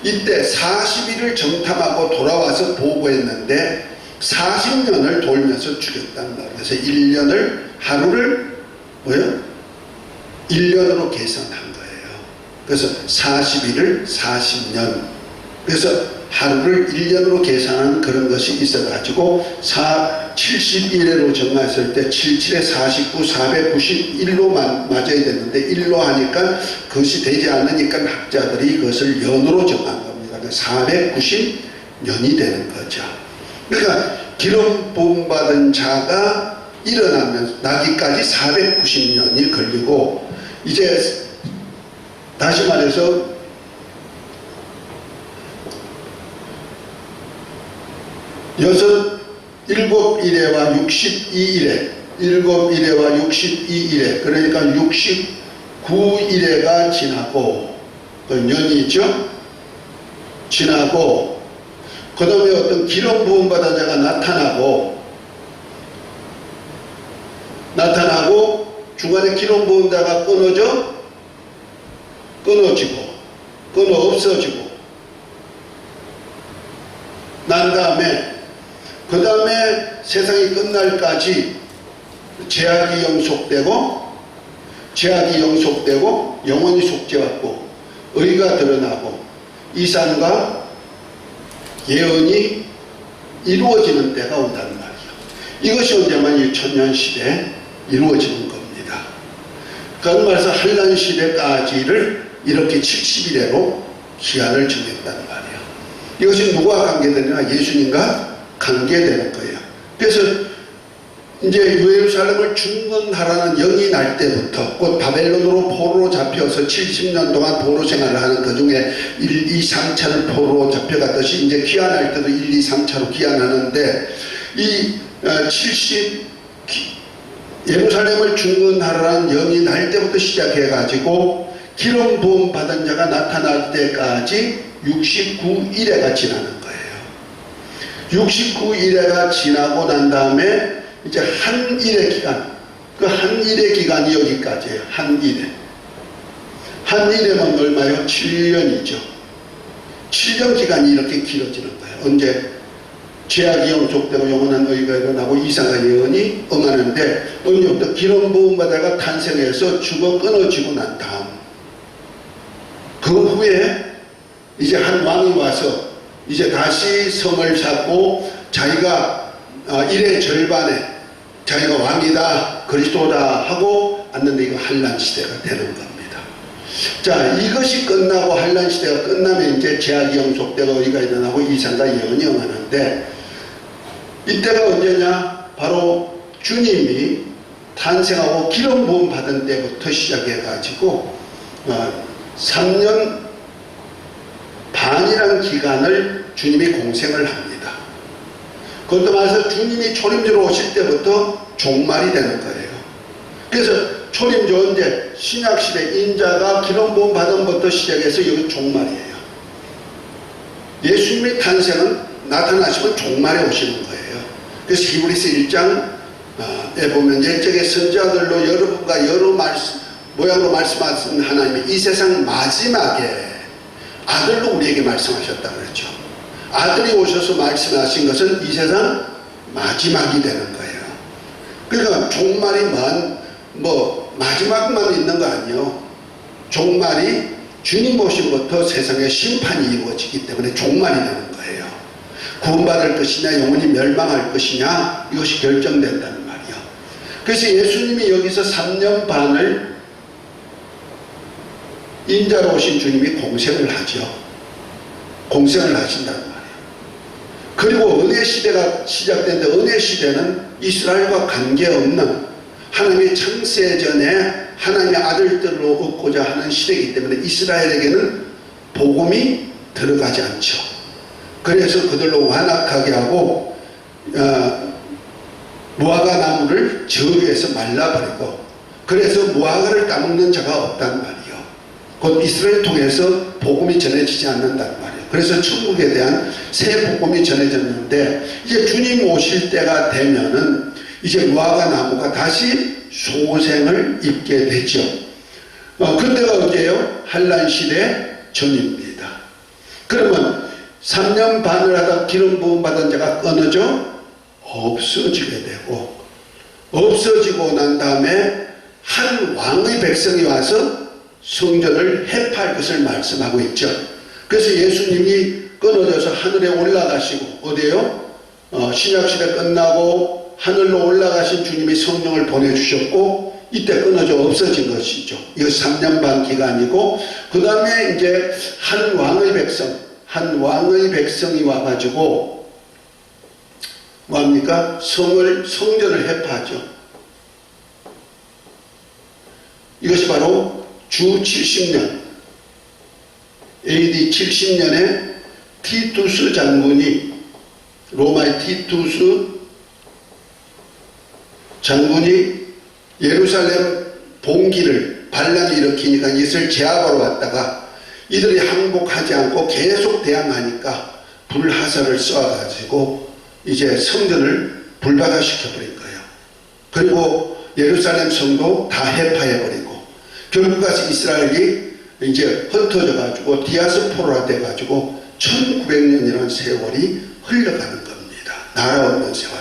이때 40일을 정탐하고 돌아와서 보고했는데 40년을 돌면서 죽였단 말이에요. 그래서 1년을 하루를 뭐요? 1년으로 계산한 거예요. 그래서 40일을 40년, 그래서 하루를 1년으로 계산한 그런 것이 있어가지고 70일로 정했을 때 77에 49, 491로 맞아야 되는데 1로 하니까 그것이 되지 않으니까 학자들이 그것을 연으로 정한 겁니다. 490년이 되는 거죠. 그러니까 기름 부음 받은 자가 일어나면 나기까지 490년이 걸리고, 이제 다시 말해서 일곱 일회와 62일에, 7일회와 62일에, 그러니까 69일회가 지나고, 그 년이죠. 지나고, 그 다음에 어떤 기름 부음 받은 자가 나타나고 중간에 기름 부은 자가 없어지고 난 다음에 그 다음에 세상이 끝날까지 죄악이 영속되고 영원히 속죄받고 의가 드러나고 이산과 예언이 이루어지는 때가 온단 말이에요. 이것이 언제만 2000년 시대에 이루어지는 겁니다. 그런 말에서 한란 시대까지를 이렇게 70일에로 기한을 정했단 말이에요. 이것이 누가 관계되느냐? 예수님과 관계되는 거예요. 그래서 이제 예루살렘을 중건하라는 영이 날 때부터 곧 바벨론으로 포로로 잡혀서 70년 동안 포로 생활을 하는 그 중에 1, 2, 3차를 포로로 잡혀갔듯이 이제 귀환할 때도 1, 2, 3차로 귀환하는데 이 70 예루살렘을 중건하라는 영이 날 때부터 시작해 가지고 기름 부음 받은 자가 나타날 때까지 69일회가 지나는 거예요. 69일회가 지나고 난 다음에 이제 한 일의 기간, 그 한 일의 기간이 여기까지예요. 한 일회. 한 일회면 얼마요? 7년이죠. 7년 기간이 이렇게 길어지는 거예요. 언제? 죄악이 영속되고 영원한 의가 일어나고 이상한 예언이 응하는데 언제부터 기름 부음 받아가 탄생해서 죽어 끊어지고 난 다음 그 후에 이제 한 왕이 와서 이제 다시 성을 쌓고 자기가 일의 절반에 자기가 왕이다 그리스도다 하고 왔는데 이거 환란 시대가 되는 겁니다. 자, 이것이 끝나고 환란 시대가 끝나면 이제 죄악이 영속되고 의가 일어나고 이상과 예언이 응하는데 이때가 언제냐? 바로 주님이 탄생하고 기름 부음 받은 때부터 시작해 가지고 3년 반이라는 기간을 주님이 공생을 합니다. 그것도 말해서 주님이 초림주로 오실 때부터 종말이 되는 거예요. 그래서 초림주 언제? 신약시대 인자가 기름 부음 받은 것부터 시작해서 여기 종말이에요. 예수님의 탄생은 나타나시면 종말에 오시는 거예요. 그래서 히브리서 1장에 보면 옛적의 선지자들로 여러분과 여러 모양으로 말씀하신 하나님이 이 세상 마지막에 아들로 우리에게 말씀하셨다 그랬죠. 아들이 오셔서 말씀하신 것은 이 세상 마지막이 되는 거예요. 그러니까 종말이 마지막만 있는 거 아니에요. 종말이 주님 오심부터 세상에 심판이 이루어지기 때문에 종말이 되는 거예요. 구원받을 것이냐 영원히 멸망할 것이냐 이것이 결정된다는 말이에요. 그래서 예수님이 여기서 3년 반을 인자로 오신 주님이 공생을 하죠. 공생을 하신다는 말이에요. 그리고 은혜 시대가 시작되는데 은혜 시대는 이스라엘과 관계없는 하나님의 창세 전에 하나님의 아들들로 얻고자 하는 시대이기 때문에 이스라엘에게는 복음이 들어가지 않죠. 그래서 그들로 완악하게 하고 무화과 나무를 저 위에서 말라버리고 그래서 무화과를 따먹는 자가 없단 말이에요. 곧 이스라엘 통해서 복음이 전해지지 않는단 말이에요. 그래서 천국에 대한 새 복음이 전해졌는데 이제 주님 오실 때가 되면은 이제 무화과 나무가 다시 소생을 입게 되죠. 그때가 언제예요? 환란 시대 전입니다. 그러면 3년 반을 하다 기름 부음 받은 자가 끊어져 없어지게 되고 없어지고 난 다음에 한 왕의 백성이 와서 성전을 해파할 것을 말씀하고 있죠. 그래서 예수님이 끊어져서 하늘에 올라가시고 어디에요? 신약시대 끝나고 하늘로 올라가신 주님이 성령을 보내주셨고 이때 끊어져 없어진 것이죠. 이거 3년 반 기간이고 그 다음에 이제 한 왕의 백성이 와가지고 뭡니까? 성전을 해파하죠. 이것이 바로 주 70년 AD 70년에 티투스 장군이 로마의 티투스 장군이 예루살렘 봉기를 반란을 일으키니까 이것을 제압하러 왔다가 이들이 항복하지 않고 계속 대항하니까 불화살을 쏘아가지고 이제 성전을 불바다시켜버린 거예요. 그리고 예루살렘 성도 다 해파해버리고 결국 가서 이스라엘이 이제 흩어져가지고 디아스포라 돼가지고 1900년이라는 세월이 흘러가는 겁니다. 나라 없는 세월.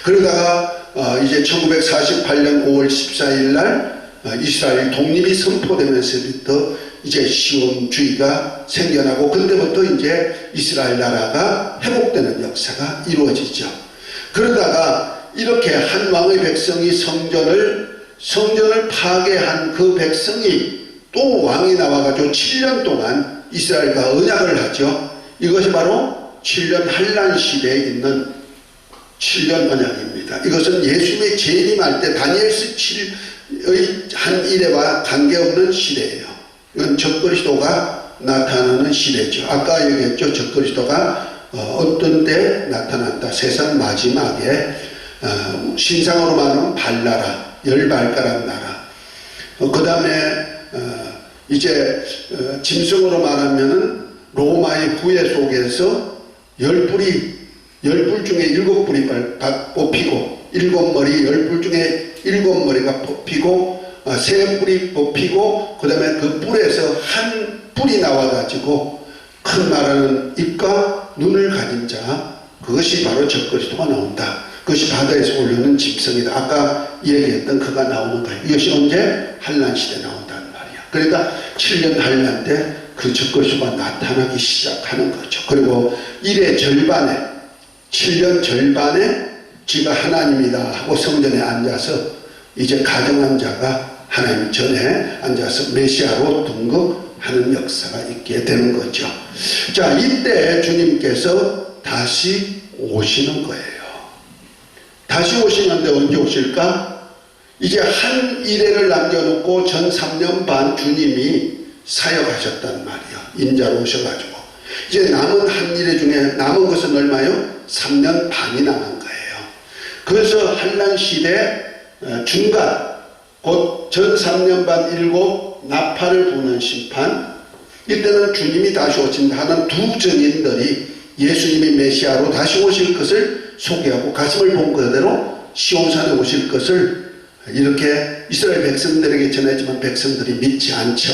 그러다가 이제 1948년 5월 14일 날 이스라엘 독립이 선포되면서부터 이제 시온주의가 생겨나고 그때부터 이제 이스라엘 나라가 회복되는 역사가 이루어지죠. 그러다가 이렇게 한 왕의 백성이 성전을 파괴한 그 백성이 또 왕이 나와가지고 7년 동안 이스라엘과 언약을 하죠. 이것이 바로 7년 환란 시대에 있는 7년 언약입니다. 이것은 예수님의 재림할 때 다니엘서 7의 한 일에와 관계없는 시대예요. 이건 적그리스도가 나타나는 시대죠. 아까 얘기했죠. 적그리스도가 어떤 때 나타났다. 세상 마지막에 신상으로 말하면 발나라, 열발가락 나라. 그 다음에 이제 짐승으로 말하면은 로마의 부의 속에서 10불 중에 7불이 뽑히고 7머리 10불 중에 7머리가 뽑히고 3불이 뽑히고 그 다음에 그 뿔에서 한 뿔이 나와가지고 큰 말하는 입과 눈을 가진 자, 그것이 바로 적그리스도가 나온다. 그것이 바다에서 올려오는 짐승이다. 아까 얘기했던 그가 나오는 거예요. 이것이 언제? 한란 시대에 나온다는 말이야. 그러니까 7년 한란 때 그 적그리스도가 나타나기 시작하는 거죠. 그리고 1의 절반에 7년 절반에 지가 하나님이다 하고 성전에 앉아서 이제 가정한 자가 하나님 전에 앉아서 메시아로 등극하는 역사가 있게 되는 거죠. 자, 이때 주님께서 다시 오시는 거예요. 다시 오시는데 언제 오실까? 이제 한 일회를 남겨놓고 전 3년 반 주님이 사역하셨단 말이야. 인자로 오셔가지고. 이제 남은 한 일회 중에 남은 것은 얼마요? 3년 반이 남은 거예요. 그래서 한란 시대 중간, 곧 전 3년 반 일곱 나팔을 부는 심판, 이때는 주님이 다시 오신다 하는 두 증인들이 예수님이 메시아로 다시 오실 것을 소개하고 가슴을 본 그대로 시온산에 오실 것을 이렇게 이스라엘 백성들에게 전하지만 백성들이 믿지 않죠.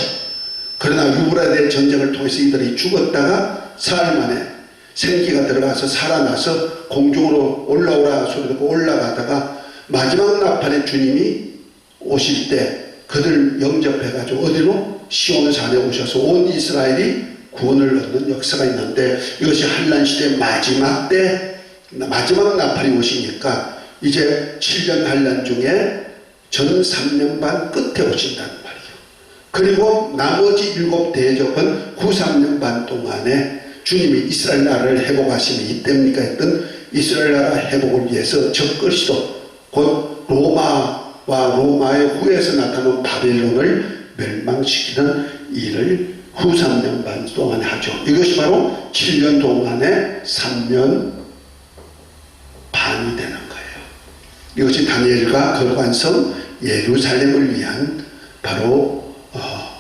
그러나 유브라데 전쟁을 통해서 이들이 죽었다가 사흘 만에 생기가 들어가서 살아나서 공중으로 올라오라 소리 듣고 올라가다가 마지막 나팔에 주님이 오실 때 그들 영접해가지고 어디로? 시온산에 오셔서 온 이스라엘이 구원을 얻는 역사가 있는데 이것이 한란 시대 마지막 때 마지막 나팔이 오시니까 이제 7년 한란 중에 전 3년 반 끝에 오신다는 말이에요. 그리고 나머지 7 대적은 9-3년 반 동안에 주님이 이스라엘 나라를 회복하시는 이때입니까 했던 이스라엘 나라 회복을 위해서 적그리스도 곧 로마와 로마의 후에서 나타난 바벨론을 멸망시키는 일을 후 3년 반 동안에 하죠. 이것이 바로 7년 동안에 3년 반이 되는 거예요. 이것이 다니엘과 거룩한 예루살렘을 위한 바로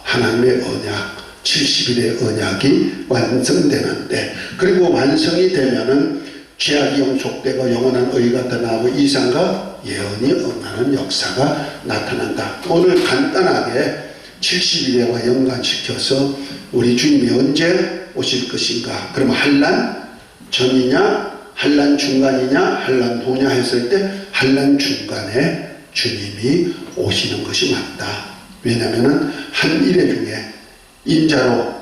하나님의 언약 70일의 언약이 완성되는데, 그리고 완성이 되면은 죄악이 영속되고 영원한 의가 드러나고 이상과 예언이 응하는 역사가 나타난다. 오늘 간단하게 70일에와 연관시켜서 우리 주님이 언제 오실 것인가? 그러면 한란 전이냐 한란 중간이냐 한란 후냐 했을 때 한란 중간에 주님이 오시는 것이 맞다. 왜냐하면 한 일회 중에 인자로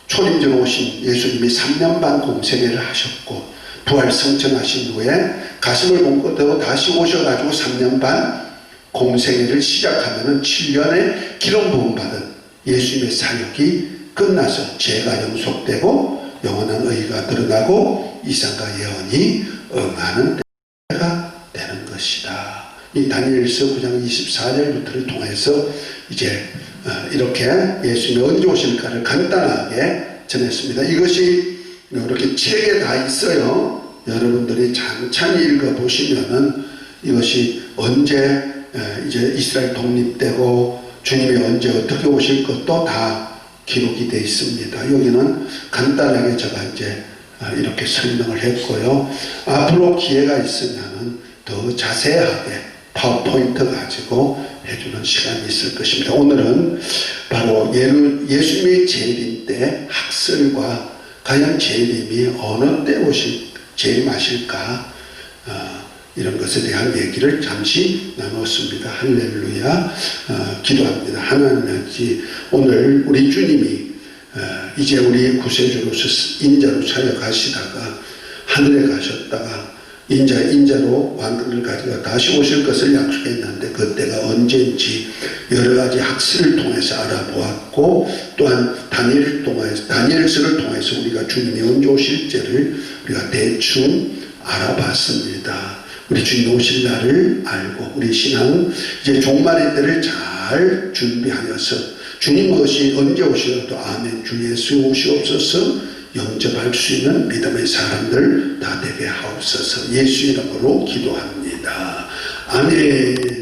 초림자로 오신 예수님이 3년 반 공생애를 하셨고 부활 성천하신 후에 가슴을 본 다시 오셔가지고 3년 반 공생애를 시작하면은 7년의 기름 부음 받은 예수님의 사역이 끝나서 죄가 영속되고 영원한 의가 드러나고 이상과 예언이 응하는 때가 되는 것이다. 이 다니엘서 9장 24절부터를 통해서 이제 이렇게 예수님이 언제 오실까를 간단하게 전했습니다. 이것이 이렇게 책에 다 있어요. 여러분들이 찬찬히 읽어보시면은 이것이 언제 이제 이스라엘 독립되고 주님이 언제 어떻게 오실 것도 다 기록이 되어 있습니다. 여기는 간단하게 제가 이제 이렇게 설명을 했고요. 앞으로 기회가 있으면은 더 자세하게 파워포인트 가지고 해주는 시간이 있을 것입니다. 오늘은 바로 예수님의 재림 때 학설과 과연 재림이 어느 때 재림하실까 이런 것에 대한 얘기를 잠시 나눴습니다. 할렐루야. 기도합니다. 하나님 오늘 우리 주님이 이제 우리 구세주로서 인자로 사역하시다가 하늘에 가셨다가 인자로 왕국을 가지고 다시 오실 것을 약속했는데 그때가 언제인지 여러 가지 학설을 통해서 알아보았고, 또한 다니엘서를 통해서 우리가 주님이 언제 오실지를 우리가 대충 알아봤습니다. 우리 주님 오실 날을 알고 우리 신앙은 이제 종말의 때를 잘 준비하여서 주님 언제 오시어도 아멘 주 예수 오시옵소서 영접할 수 있는 믿음의 사람들 다 되게 하옵소서. 예수 이름으로 기도합니다. 아멘.